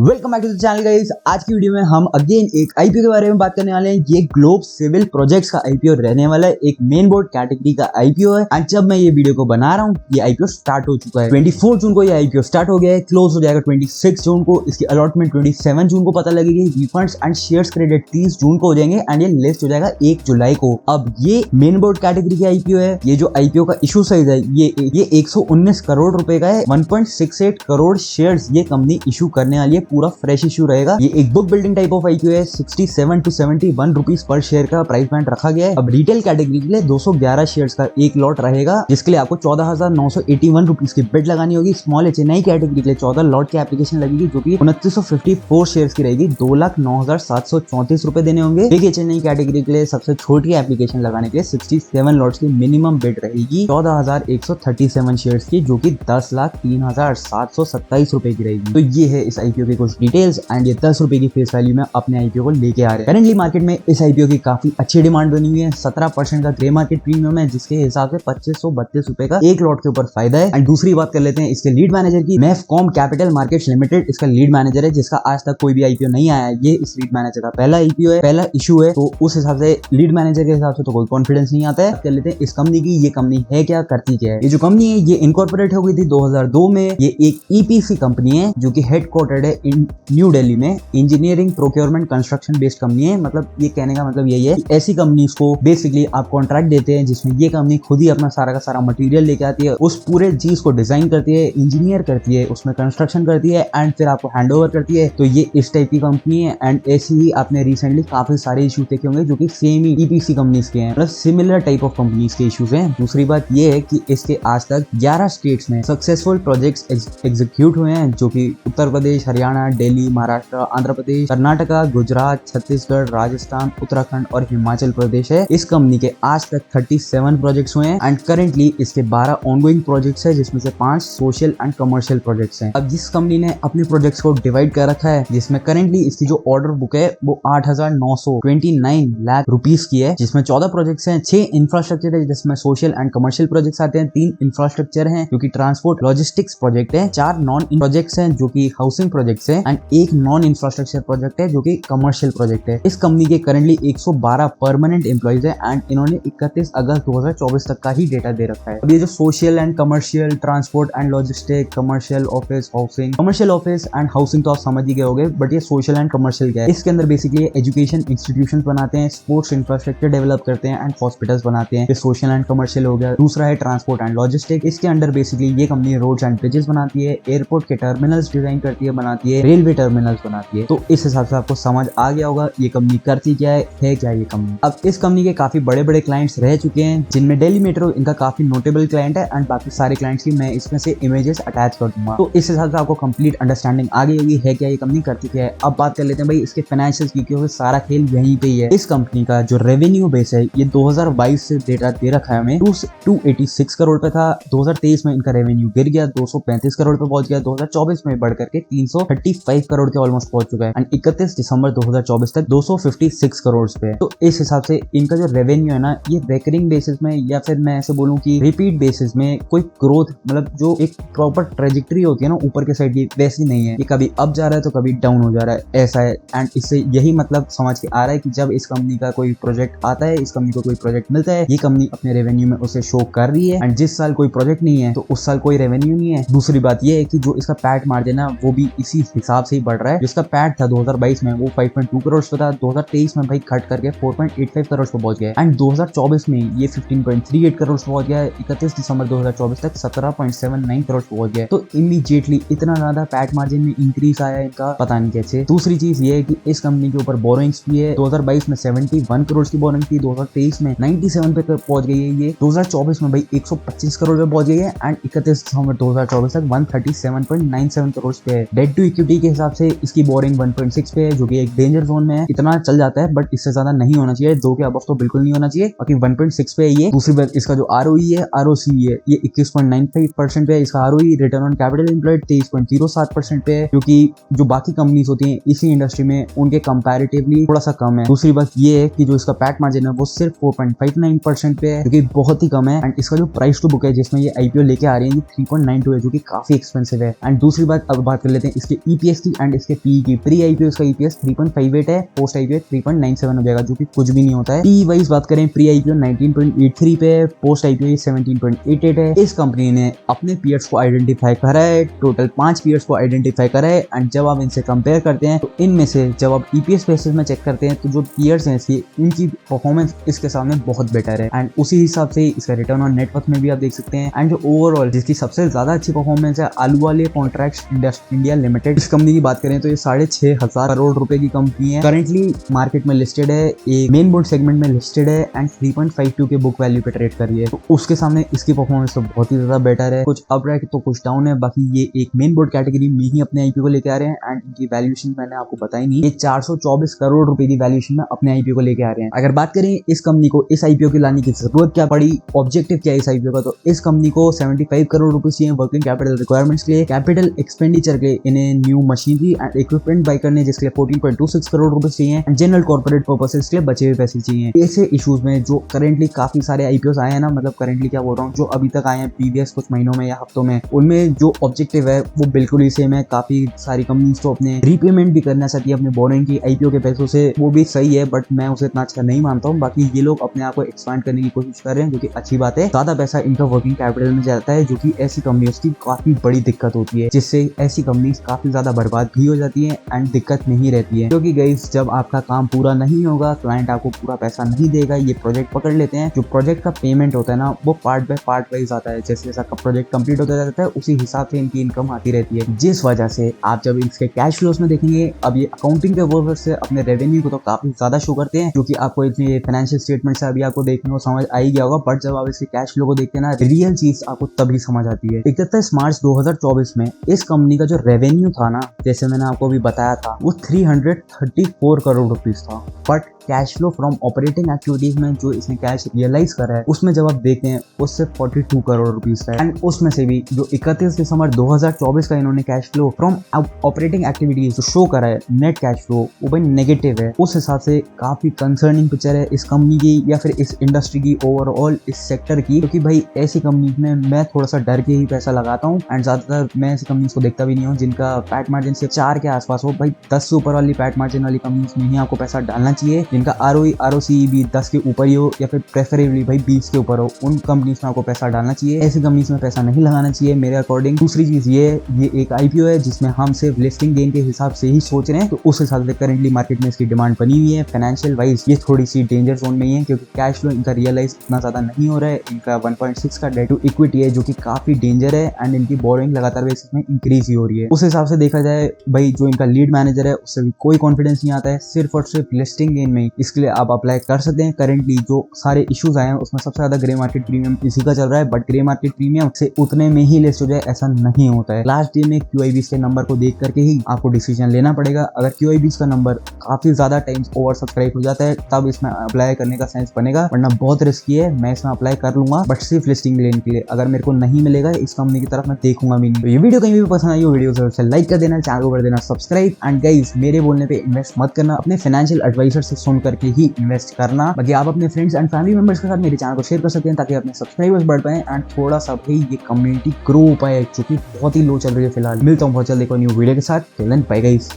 Welcome back to the channel guys. आज की video में हम अगेन एक आईपीओ के बारे में बात करने वाले हैं। ये ग्लोब सिविल प्रोजेक्ट्स का आईपीओ रहने वाला है, एक मेन बोर्ड कैटेगरी का आईपीओ है। एंड जब मैं ये वीडियो को बना रहा हूँ ये आईपीओ स्टार्ट हो चुका है। 24 जून को ये आईपीओ स्टार्ट हो गया है, क्लोज हो जाएगा 26 जून को। इसकी अलॉटमेंट 27 जून को पता लगेगी। रिफंड्स एंड शेयर्स क्रेडिट 30 जून को हो जाएंगे एंड ये लिस्ट हो जाएगा 1 जुलाई को। अब ये मेन बोर्ड कैटेगरी का आईपीओ है। ये जो आईपीओ का इशू साइज है ये 119 करोड़ रुपए का है। 1.68 करोड़ शेयर्स ये कंपनी इशू करने वाली है। पूरा फ्रेश इशू रहेगा। ये एक book building type of IPO है। 67 to 71 रुपीज पर शेयर का प्राइस बैंड रखा गया है। अब रिटेल कैटेगरी के लिए 211 शेयर्स का एक लॉट रहेगा, जिसके लिए आपको 14,981 रुपीज की बिड लगानी होगी। स्मॉल एचएनआई कैटेगरी के लिए 14 लॉट की एप्लीकेशन लगेगी, जो कि 2954 शेयर्स की रहेगी। 2,09,734 रुपए देने होंगे। बिग एचएनआई कैटेगरी के लिए सबसे छोटी एप्लीकेशन लगाने के लिए 67 लॉट्स की मिनिमम बिड रहेगी 14,137 शेयर्स की, जो कि 10,03,727 रुपए की रहेगी। तो ये है इस आईपीओ के कुछ डिटेल्स एंड ये 10 रुपए की फेस वैल्यू में अपने आईपीओ को लेके आ रहे हैं। करेंटली मार्केट में इस आईपीओ की काफी अच्छी डिमांड बनी हुई है। 17% का ग्रे मार्केट प्रीमियम है, जिसके हिसाब से 2532 रुपए का एक लॉट के ऊपर फायदा है। एंड दूसरी बात कर लेते हैं इसके लीड मैनेजर की। मैफकॉम कैपिटल मार्केट्स लिमिटेड इसका लीड मैनेजर है, जिसका आज तक कोई भी आईपीओ नहीं आया है। ये इस लीड मैनेजर का पहला आईपीओ है, पहला इशू है। तो उस हिसाब से लीड मैनेजर के हिसाब से तो कोई कॉन्फिडेंस नहीं आता है। कर लेते हैं इस कंपनी की। ये कंपनी है क्या, करती क्या है। ये जो कंपनी है ये इनकॉर्पोरेट हो गई थी 2002 में। ये एक ईपीसी कंपनी है जो कि हेडक्वार्टर्ड है इन न्यू दिल्ली में। Engineering procurement construction based company है। मतलब ये कहने का मतलब यही है कि ऐसी कंपनीज को बेसिकली आप कॉन्ट्रैक्ट देते हैं जिसमें ये कंपनी खुद ही अपना सारा का सारा मटेरियल लेके आती है, उस पूरे चीज को डिजाइन करती है, इंजीनियर करती है, उसमें कंस्ट्रक्शन करती है एंड फिर आपको हैंड ओवर करती है। तो ये इस टाइप की कंपनी है। एंड ऐसी ही आपने रिसेंटली काफी सारे इश्यूज देखे होंगे जो कि सेम ही ईपीसी कंपनीज के हैं, मतलब सिमिलर टाइप ऑफ कंपनीज के इश्यूज हैं। दूसरी बात ये है कि इसके आज तक 11 स्टेट्स में सक्सेसफुल प्रोजेक्ट्स एग्जीक्यूट हुए हैं, जो कि उत्तर प्रदेश, हरियाणा, दिल्ली, महाराष्ट्र, आंध्र प्रदेश, कर्नाटका, गुजरात, छत्तीसगढ़, राजस्थान, उत्तराखंड और हिमाचल प्रदेश है। इस कंपनी के आज तक 37 प्रोजेक्ट्स हुए हैं एंड करेंटली इसके 12 ऑनगोइंग प्रोजेक्ट्स है, जिसमें से 5 सोशल एंड कमर्शियल प्रोजेक्ट्स हैं। अब जिस कंपनी ने अपने प्रोजेक्ट्स को डिवाइड कर रखा है, जिसमें करेंटली इसकी जो ऑर्डर बुक है वो 8,929 लाख रुपीस की है, जिसमें 14 प्रोजेक्ट्स हैं, 6 इंफ्रास्ट्रक्चर है जिसमें सोशल एंड कमर्शियल प्रोजेक्ट्स आते हैं, 3 इंफ्रास्ट्रक्चर हैं जो कि ट्रांसपोर्ट लॉजिस्टिक्स प्रोजेक्ट है, 4 नॉन प्रोजेक्ट्स हैं जो कि हाउसिंग प्रोजेक्ट्स हैं एंड 1 नॉन इंफ्रास्ट्रक्चर प्रोजेक्ट है जो कि कमर्शियल प्रोजेक्ट है। इस कंपनी के करंटली 112 परमानेंट एम्प्लॉइज है एंड इन्होंने 31 अगस्त 2024 तक का ही डेटा दे रखा है। अब ये जो social and commercial, transport and logistic, commercial office, housing, commercial office and housing तो आप समझ ही गए होंगे, बट ये सोशल एंड कमर्शियल क्या है। इसके अंदर बेसिकली एजुकेशन इंस्टीट्यूशन बनाते हैं, स्पोर्ट्स इंफ्रास्ट्रक्चर डेवलप करते हैं एंड हॉस्पिटल्स बनाते हैं। ये सोशल एंड कमर्शियल हो गया। दूसरा है ट्रांसपोर्ट एंड लॉजिस्टिक। इसके अंडर बेसिकली ये कंपनी रोड्स एंड ब्रिजेस बनाती है, एयरपोर्ट के टर्मिनल्स डिजाइन करती है, बनाती है, रेलवे टर्मिनल्स बनाती है। तो इस हिसाब से आपको समझ आ गया होगा ये कंपनी करती क्या है क्या ये कंपनी। अब इस कंपनी के काफी बड़े बड़े क्लाइंट्स रह चुके हैं, जिनमें दिल्ली मेट्रो इनका काफी नोटेबल क्लाइंट है एंड बाकी सारे क्लाइंट्स की मैं इसमें से इमेजेस अटैच कर दूंगा। तो इस हिसाब से आपको कंप्लीट अंडरस्टैंडिंग आ गई होगी है क्या ये कंपनी, करती क्या है। अब बात कर लेते हैं भाई इसके फाइनेंशियल्स की, क्योंकि सारा खेल यहीं पे ही है। इस कंपनी का जो रेवेन्यू बेस है ये 2022 से डेटा दे रखा है हमें, 286 करोड़ पे था। 2023 में इनका रेवेन्यू गिर गया, 235 करोड़ पे पहुंच गया। 2024 में बढ़ करके 335 करोड़ के ऑलमोस्ट पहुंच चुका है एंड 31 दिसंबर 2024 तक 256 करोड़ पे है। तो इस हिसाब से इनका जो रेवेन्यू है ना, ये रेकरिंग बेसिस में या फिर मैं ऐसे बोलूं कि रिपीट बेसिस में कोई ग्रोथ, मतलब जो एक प्रॉपर ट्रेजेक्टरी होती है ना ऊपर के साइड की, वैसी नहीं है। ये कभी अप जा रहा है तो कभी डाउन हो जा रहा है, ऐसा है। एंड इससे यही मतलब समझ के आ रहा है कि जब इस कंपनी का कोई प्रोजेक्ट आता है, इस कंपनी को कोई प्रोजेक्ट मिलता है, ये कंपनी अपने रेवेन्यू में उसे शो कर रही है। एंड जिस साल कोई प्रोजेक्ट नहीं है तो उस साल कोई रेवेन्यू नहीं है। दूसरी बात ये है कि जो इसका पैट मार्जिन है वो भी इसी हिसाब से ही बढ़ रहा है। जिसका पैट था 2022 में वो 5.2 करोड़ पे था, 2023 में भाई कट करके 4.85 करोड़ पे पहुंच गया एंड 2024 में ये 15.38 करोड़ पे पहुंच गया है। 31 दिसंबर 2024 तक 17.79 करोड़ पे पहुंच गया। तो इमीडिएटली इतना ज्यादा पैट मार्जिन में इंक्रीज आया इनका, पता नहीं कैसे। दूसरी चीज ये है कि इस कंपनी के ऊपर बोरोइंग्स भी है। 2022 में 71 करोड़ की बोरोइंग थी, 2023 में 97 पे पहुंच गई है ये, 2024 में भाई 125 करोड़ पे पहुंच गई है एंड 31 दिसंबर 2024 तक 137.97 करोड़ पे है। डेट टू इक्विटी के हिसाब से इसकी बोरिंग 1.6 पे है, जो कि एक डेंजर जोन में है। इतना चल जाता है बट इससे ज्यादा नहीं होना चाहिए, 2 के अबव तो बिल्कुल नहीं होना चाहिए। बाकी 1.6 पे है ये। दूसरी बात इसका जो ROE है, ROC है, ये 21.95% पे है। इसका ROE return on capital employed 23.07% पे है, क्योंकि जो बाकी कंपनीज होती हैं इसी इंडस्ट्री में उनके कंपैरेटिवली थोड़ा सा कम है। दूसरी बात ये है कि जो इसका पैट मार्जिन है वो सिर्फ 4.59% पे है, जो कि बहुत ही कम है। एंड इसका जो प्राइस टू बुक है जिसमें ये आईपीओ लेके आ रही है, ये 3.92 है, जो कि काफी एक्सपेंसिव है। एंड दूसरी बात अब बात कर लेते हैं इसके ईपीएस की एंड इसके पी की। प्री आईपीओ इसका ईपीएस 3.58 है, पोस्ट आईपीओ 3.97 हो जाएगा, जो कि कुछ भी नहीं होता है। पी वाइज बात करें, प्री आईपीओ 19.83 पे, पोस्ट आईपीओ 17.88 है। इस कंपनी ने अपने पीयर्स को आइडेंटिफाई करा है, टोटल 5 पीयर्स को आइडेंटिफाई करा है एंड जब आप इनसे कंपेयर करते हैं तो इनमें से जब आप ईपीएस बेसिस में चेक करते हैं तो जो पीयर्स हैं इनकी परफॉर्मेंस इसके सामने बहुत बेटर है एंड उसी हिसाब से इसका रिटर्न ऑन नेटवर्थ में भी आप देख सकते हैं। एंड जो ओवरऑल जिसकी सबसे ज्यादा अच्छी परफॉर्मेंस है, आलूवालिया कॉन्ट्रैक्ट्स इंडिया लिमिटेड, इस कंपनी की बात करें तो ये 6,500 करोड़ रुपए की कंपनी है। करेंटली मार्केट में लिस्टेड है, एक मेन बोर्ड सेगमेंट में लिस्टेड है एंड 3.52 के बुक वैल्यू पे ट्रेड कर रही है। तो उसके सामने इसकी परफॉर्मेंस तो बहुत ही ज्यादा बेटर है। कुछ अप है तो कुछ डाउन है, बाकी ये एक मेन बोर्ड कैटेगरी में ही अपने आईपीओ को लेके आ रहे हैं एंड इनकी वैल्यूएशन मैंने आपको बताई नहीं, ये 424 करोड़ रुपए की वैल्यूएशन में अपने आईपीओ को लेके आ रहे हैं। अगर बात करें इस कंपनी को इस आईपीओ की लाने की जरूरत क्या पड़ी, ऑब्जेक्टिव क्या है इस आईपीओ का, तो इस कंपनी को 75 करोड़ रुपए चाहिए वर्किंग कैपिटल रिक्वायरमेंट्स के लिए, कैपिटल एक्सपेंडिचर के लिए इन्हें new machinery and equipment buy करने जिसके लिए 14.26 करोड़ रुपए चाहिए एंड जनरल कॉर्पोरेट पर्पसेस के लिए बचे हुए पैसे चाहिए। ऐसे इश्यूज में जो करेंटली काफी सारे आईपीओ आए हैं ना, मतलब करेंटली क्या बोल रहा हूँ, जो अभी तक आए हैं प्रीवियस कुछ महीनों में या हफ्तों में, उनमें जो ऑब्जेक्टिव है वो बिल्कुल ही सेम है। काफी सारी कंपनीज तो अपने रीपेमेंट भी करना चाहती है अपने बोरिंग की आईपीओ के पैसों से, वो भी सही है बट मैं उसे इतना अच्छा नहीं मानता हूँ। बाकी ये लोग अपने आप को एक्सपांड करने की कोशिश कर रहे हैं जो कि अच्छी बात है। ज्यादा पैसा इनका वर्किंग कैपिटल में जाता है जो कि ऐसी कंपनियों की काफी बड़ी दिक्कत होती है, जिससे ऐसी कंपनीज काफी ज्यादा बर्बाद भी हो जाती है एंड दिक्कत नहीं रहती है। क्योंकि गाइस जब आपका काम पूरा नहीं होगा, क्लाइंट आपको पूरा पैसा नहीं देगा, ये प्रोजेक्ट पकड़ लेते हैं। जो प्रोजेक्ट का पेमेंट होता है ना वो पार्ट बाय पार्ट वाइज आता है, जैसे जैसा प्रोजेक्ट कंप्लीट होता जाता है उसी हिसाब से इनकी इनकम आती रहती है, जिस वजह से आप जब इसके कैश फ्लोस में देखेंगे, अब ये अकाउंटिंग के वर्क से अपने रेवेन्यू को तो काफी ज्यादा शो करते हैं, क्योंकि आपको इतने फाइनेंशियल स्टेटमेंट से अभी आपको देखने को समझ आ ही गया होगा, बट जब आप इसके कैश फ्लो को देखते हैं ना, रियल चीज आपको तभी समझ आती है। 31 मार्च 2024 में इस कंपनी का जो रेवेन्यू था ना, जैसे मैंने आपको अभी बताया था, वो 334 करोड़ रुपीस था, but cash flow from operating activities में जो इसने कैश रियलाइज करा है उसमें जब आप देखते हैं उससे 42 करोड़ रुपीस है एंड उसमें से भी जो 31 दिसंबर 2024 का इन्होंने cash flow from operating activities जो शो करा है, नेट कैश फ्लो, वो भाई नेगेटिव है। उस हिसाब से काफी कंसर्निंग पिक्चर है इस कंपनी की या फिर इस इंडस्ट्री की, ओवरऑल इस सेक्टर की, क्योंकि भाई ऐसी कंपनी में मैं थोड़ा सा डर के ही पैसा लगाता हूँ एंड ज्यादातर मैं ऐसी कंपनीज को देखता भी नहीं हूँ जिनका पैट मार्जिन सिर्फ 4 के आसपास हो। भाई 10 से ऊपर वाली पैट मार्जिन वाली कंपनीज में ही आपको पैसा डालना चाहिए, जिनका आरओई आरओसी भी 10 के ऊपर ही हो या फिर प्रेफरेबली भाई 20 के ऊपर हो, उन कंपनीज में आपको पैसा डालना चाहिए। ऐसी कंपनीज में पैसा नहीं लगाना चाहिए मेरे अकॉर्डिंग। दूसरी चीज ये एक आईपीओ है जिसमें हम सिर्फ लिस्टिंग गेन के हिसाब से ही सोच रहे हैं, तो उस हिसाब से करेंटली मार्केट में इसकी डिमांड बनी हुई है। फाइनेंशियल वाइज ये थोड़ी सी डेंजर जोन में ही है, क्योंकि कैश फ्लो इनका रियलाइज इतना ज्यादा नहीं हो रहा है। इनका 1.6 का डेट टू इक्विटी है जो कि काफी डेंजर है एंड इनकी बोरिंग लगातार बेसिस में इंक्रीज ही हो रही है। उस हिसाब से देखा जाए भाई जो इनका लीड मैनेजर है उससे भी कोई कॉन्फिडेंस नहीं आता है, सिर्फ और सिर्फ लिस्टिंग गेन में। इसके लिए आप अप्लाई कर सकते हैं। करेंटली जो सारे इश्यूज आए हैं उसमें सबसे ज्यादा ग्रे मार्केट प्रीमियम इसी का चल रहा है, बट ग्रे मार्केट प्रीमियम से उतने में ही लिस्ट हो जाए ऐसा नहीं होता है। लास्ट डे में QIBs के नंबर को देख करके ही आपको डिसीजन लेना पड़ेगा। अगर QIBs का नंबर काफी ज्यादा टाइम्स ओवर सब्सक्राइब हो जाता है तब इसमें अप्लाई करने का सेंस बनेगा, वरना बहुत रिस्की है। मैं इसमें अप्लाई कर लूंगा बट सिर्फ लिस्टिंग लेने के लिए, अगर मेरे को नहीं मिलेगा इस कंपनी की तरफ मैं देखूंगा भी नहीं। तो ये वीडियो कहीं भी पसंद आई हो, वीडियो जरूर से लाइक कर देना, चैनल को कर देना सब्सक्राइब एंड गाइस मेरे बोलने पे इन्वेस्ट मत करना, अपने फाइनेंशियल एडवाइजर से सुन करके ही इन्वेस्ट करना। बाकी आप अपने फ्रेंड्स एंड फैमिली मेंबर्स के साथ मेरे चैनल को शेयर कर सकते हैं ताकि अपने सब्सक्राइबर्स बढ़ पाए एंड थोड़ा सा भी ये कम्युनिटी ग्रो हो पाए, जो कि बहुत ही लो चल रही है फिलहाल। मिलता हूँ बहुत जल्द एक न्यू वीडियो के साथ। Till then bye guys.